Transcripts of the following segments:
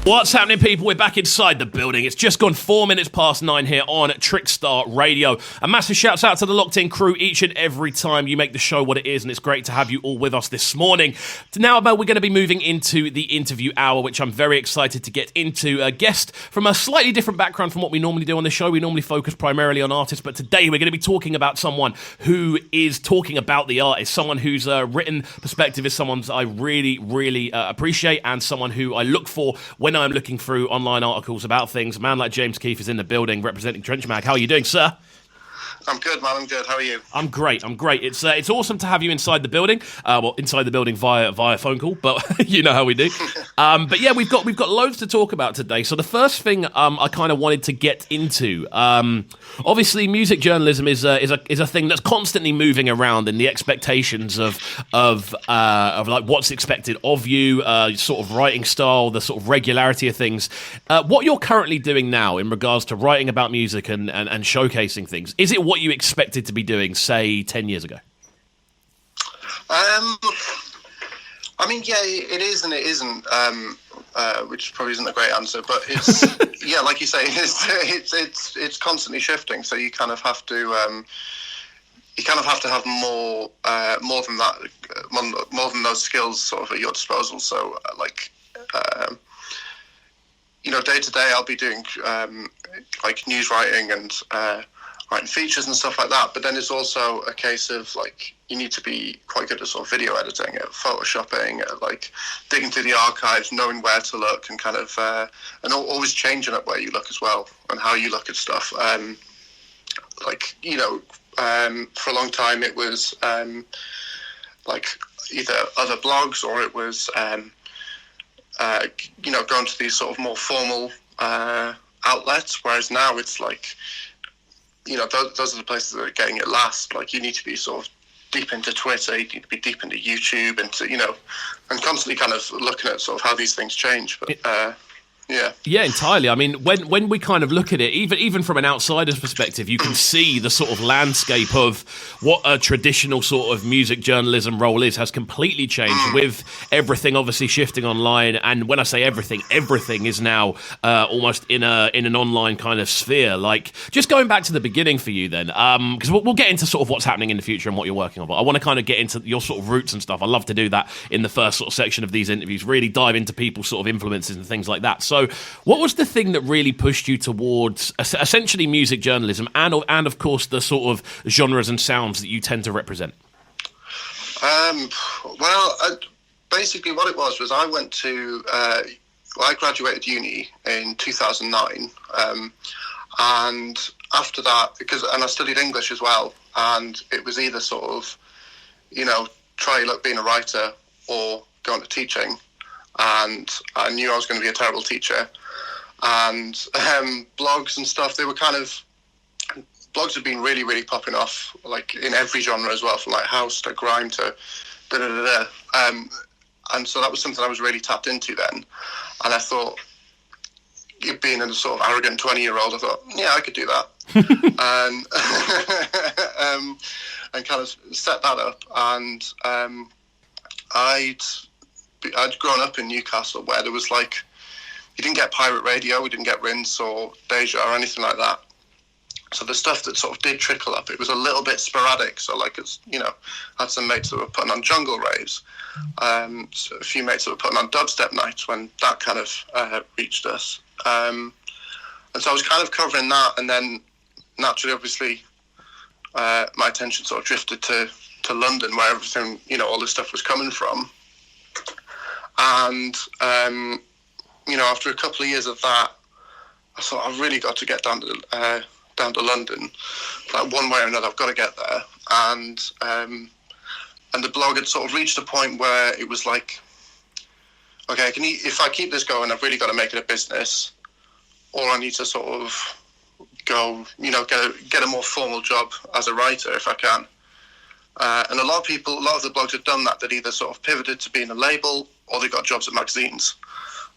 What's happening, people? We're back inside the building. It's just gone 4 minutes past 9 here on Trickstar Radio. A massive shout out to the locked in crew each and every time you make the show what it is, and it's great to have you all with us this morning. Now, we're going to be moving into the interview hour, which I'm very excited to get into. A guest from a slightly different background from what we normally do on the show. We normally focus primarily on artists, but today we're going to be talking about someone who is talking about the artist, someone whose written perspective is someone I really appreciate, and someone who I look for when I'm looking through online articles about things. A man like James Keefe is in the building representing Trench Mag. How are you doing, sir? I'm good, man. I'm good. How are you? I'm great. It's awesome to have you inside the building. Inside the building via phone call, but you know how we do. But yeah, we've got loads to talk about today. So the first thing I kind of wanted to get into, obviously, music journalism is a thing that's constantly moving around in the expectations of like what's expected of you, sort of writing style, the sort of regularity of things. What you're currently doing now in regards to writing about music and showcasing things, is it what you expected to be doing, say, 10 years ago? I mean, yeah, it is and it isn't, which probably isn't a great answer, but it's, yeah, like you say, it's constantly shifting, so you kind of have to, have more than that, more than those skills sort of at your disposal. So, day to day, I'll be doing, like news writing and, writing features and stuff like that, but then it's also a case of like you need to be quite good at sort of video editing, at photoshopping, at like digging through the archives, knowing where to look, and kind of and always changing up where you look as well and how you look at stuff. For a long time it was like either other blogs or it was going to these sort of more formal outlets, whereas now it's like, those are the places that are getting it last. Like, you need to be sort of deep into Twitter, you need to be deep into YouTube, and constantly kind of looking at sort of how these things change. But yeah, entirely. I mean, when we kind of look at it, even from an outsider's perspective, you can see the sort of landscape of what a traditional sort of music journalism role has completely changed with everything obviously shifting online. And when I say everything is now almost in an online kind of sphere. Like, just going back to the beginning for you then, because we'll get into sort of what's happening in the future and what you're working on, but I want to kind of get into your sort of roots and stuff. I love to do that in the first sort of section of these interviews, really dive into people's sort of influences and things like that. So what was the thing that really pushed you towards essentially music journalism and of course the sort of genres and sounds that you tend to represent? Basically what it was I went to, I graduated uni in 2009, and after that, and I studied English as well, and it was either sort of, try your luck being a writer or go into teaching. And I knew I was going to be a terrible teacher. And blogs and stuff, blogs have been really, really popping off, like in every genre as well, from like house to grime to da-da-da-da. And so that was something I was really tapped into then. And I thought, being a sort of arrogant 20-year-old, I thought, yeah, I could do that. And kind of set that up. And I'd grown up in Newcastle, where there was like, you didn't get pirate radio, we didn't get Rinse or Deja or anything like that. So the stuff that sort of did trickle up, it was a little bit sporadic. So like, it's, I had some mates that were putting on jungle raves, so a few mates that were putting on dubstep nights when that kind of reached us. And so I was kind of covering that, and then naturally, obviously, my attention sort of drifted to London, where everything, all this stuff was coming from. And, after a couple of years of that, I thought, I've really got to get down to London. Like, one way or another, I've got to get there. And the blog had sort of reached a point where it was like, okay, if I keep this going, I've really got to make it a business, or I need to sort of go, get a more formal job as a writer if I can. And a lot of the blogs have done that. They'd either sort of pivoted to being a label, or they got jobs at magazines.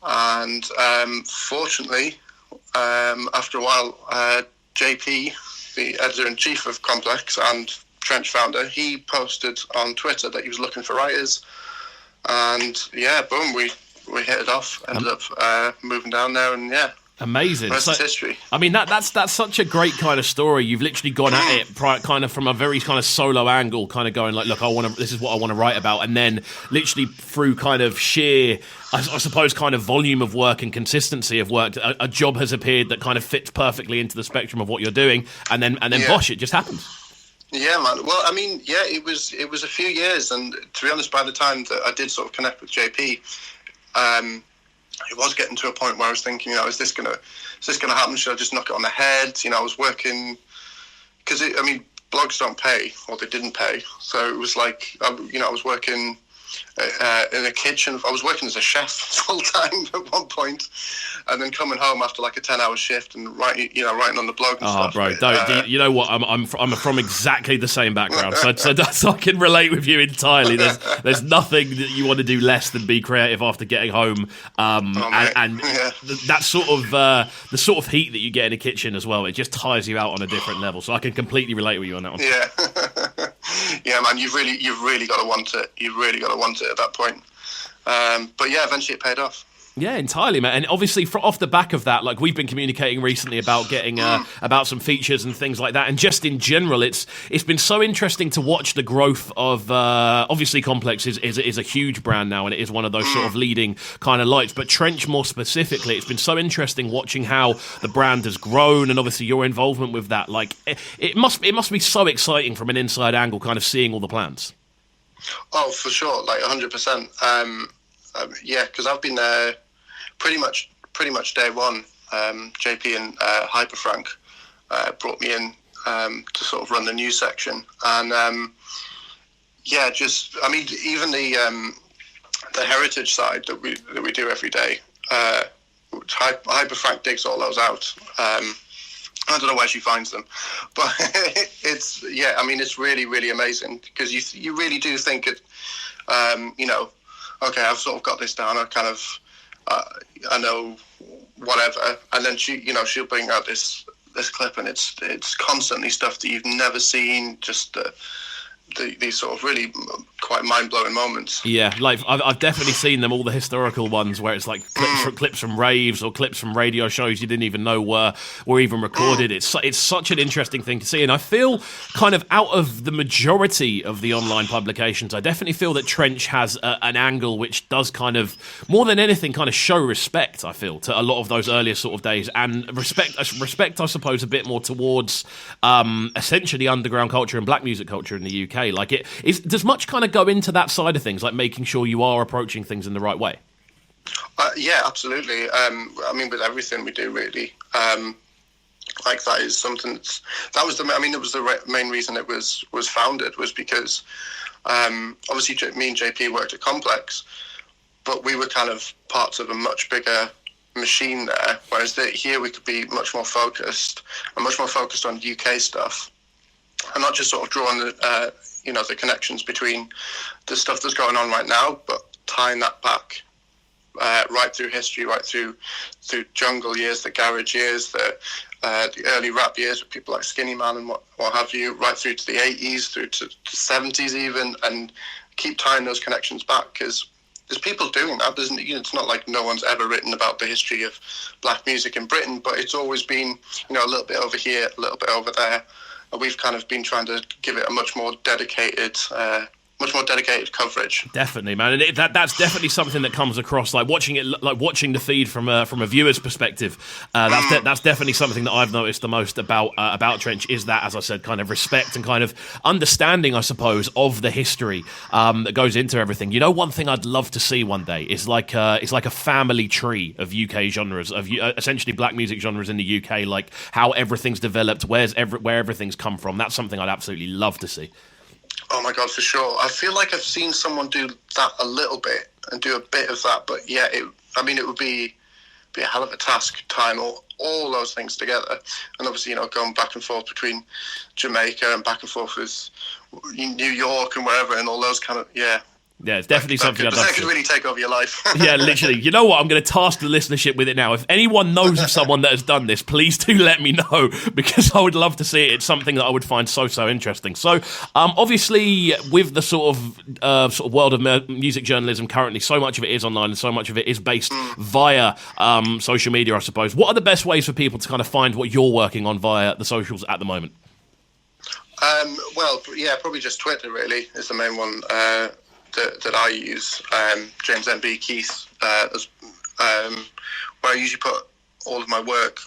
And fortunately, after a while, JP, the editor-in-chief of Complex and Trench founder, he posted on Twitter that he was looking for writers. And yeah, boom, we we hit it off. Ended up moving down there, and yeah. Amazing. Rest is history. I mean, that's such a great kind of story. You've literally gone at it kind of from a very kind of solo angle, kind of going like, look, this is what I want to write about, and then literally through kind of sheer, I suppose, kind of volume of work and consistency of work, a job has appeared that kind of fits perfectly into the spectrum of what you're doing, and then bosh, it just happens. Yeah, man. Well, I mean, yeah, it was a few years, and to be honest, by the time that I did sort of connect with JP, it was getting to a point where I was thinking, is this gonna happen? Should I just knock it on the head? I was working because blogs don't pay, or they didn't pay, so it was like I was working in a kitchen. I was working as a chef full time at one point, and then coming home after like a 10-hour shift and writing on the blog and stuff. Bro, you know what? I'm from exactly the same background, so I can relate with you entirely. There's nothing that you want to do less than be creative after getting home, that sort of the sort of heat that you get in a kitchen as well. It just tires you out on a different level. So I can completely relate with you on that one. Yeah. Yeah, man, you've really got to want it. You've really got to want it at that point. But yeah, eventually it paid off. Yeah, entirely, man. And obviously, off the back of that, like we've been communicating recently about getting about some features and things like that, and just in general, it's been so interesting to watch the growth of. Obviously, Complex is a huge brand now, and it is one of those sort of leading kind of lights. But Trench, more specifically, it's been so interesting watching how the brand has grown, and obviously your involvement with that. Like, it must be so exciting from an inside angle, kind of seeing all the plans. Oh, for sure, like 100%. Yeah, because I've been there. Pretty much day one. JP and Hyperfrank brought me in to sort of run the news section, and even the heritage side that we do every day. Hyperfrank digs all those out. I don't know where she finds them, but it's really, really amazing, because you really do think it. Okay, I've sort of got this down. I know whatever, and then she'll bring out this clip, and it's constantly stuff that you've never seen. Just these sort of really quite mind-blowing moments. Yeah, like I've definitely seen them, all the historical ones where it's like clips from raves or clips from radio shows you didn't even know were even recorded. It's such an interesting thing to see, and I feel kind of out of the majority of the online publications, I definitely feel that Trench has an angle which does kind of, more than anything, kind of show respect, I feel, to a lot of those earlier sort of days, and respect I suppose a bit more towards essentially underground culture and black music culture in the UK. Like, does much kind of go into that side of things, like making sure you are approaching things in the right way? Yeah, absolutely. With everything we do, really. Like, that is something it was the main reason it was founded, was because obviously me and JP worked at Complex, but we were kind of parts of a much bigger machine there, whereas here we could be much more focused on UK stuff, and not just sort of drawing the connections between the stuff that's going on right now, but tying that back right through history, right through jungle years, the garage years, the early rap years with people like Skinny Man and what have you, right through to the 80s, through to the 70s even, and keep tying those connections back, because there's people doing that. It's not like no one's ever written about the history of black music in Britain, but it's always been, a little bit over here, a little bit over there. And we've kind of been trying to give it a much more dedicated coverage. Definitely, man, and that's definitely something that comes across. Like watching the feed from a viewer's perspective. That's definitely something that I've noticed the most about Trench, is that, as I said, kind of respect and kind of understanding, I suppose, of the history that goes into everything. One thing I'd love to see one day is like a family tree of UK genres, of essentially black music genres in the UK, like how everything's developed, where everything's come from. That's something I'd absolutely love to see. Oh my God, for sure. I feel like I've seen someone do that a little bit and do a bit of that, but yeah, it would be a hell of a task tying all those things together. And obviously, going back and forth between Jamaica and back and forth with New York and wherever, and all those kind of, yeah. Yeah, it's definitely something I'd love that to could see. really take over your life. Yeah, literally. You know what? I'm going to task the listenership with it now. If anyone knows of someone that has done this, please do let me know, because I would love to see it. It's something that I would find so interesting. So, obviously, with the sort of world of music journalism currently, so much of it is online and so much of it is based via social media, I suppose. What are the best ways for people to kind of find what you're working on via the socials at the moment? Well, yeah, probably just Twitter, really, is the main one that I use. James MB Keith, where I usually put all of my work.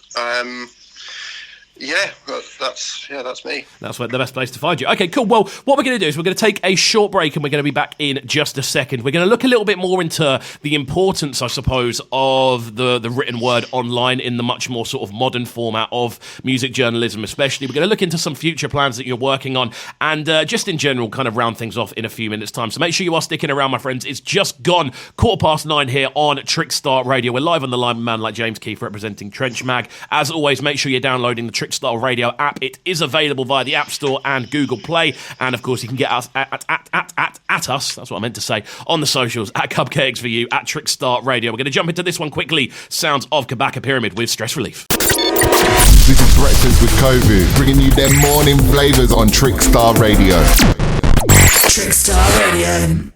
That's me. That's the best place to find you. Okay, cool. Well, what we're going to do is we're going to take a short break and we're going to be back in just a second. We're going to look a little bit more into the importance, I suppose, of the written word online in the much more sort of modern format of music journalism, especially. We're going to look into some future plans that you're working on and just in general kind of round things off in a few minutes' time. So make sure you are sticking around, my friends. It's just gone 9:15 here on Trickstar Radio. We're live on the line with a man like James Keith representing Trench Mag. As always, make sure you're downloading the Trickstar Radio app. It is available via the App Store and Google Play, and of course you can get us at us, that's what I meant to say, on the socials at CubKXVU, at Trickstar Radio. We're going to jump into this one quickly. Sounds of Kabaka Pyramid with Stress Relief. This is Breakfast with COVID, bringing you their morning flavours on Trickstar Radio. Trickstar Radio.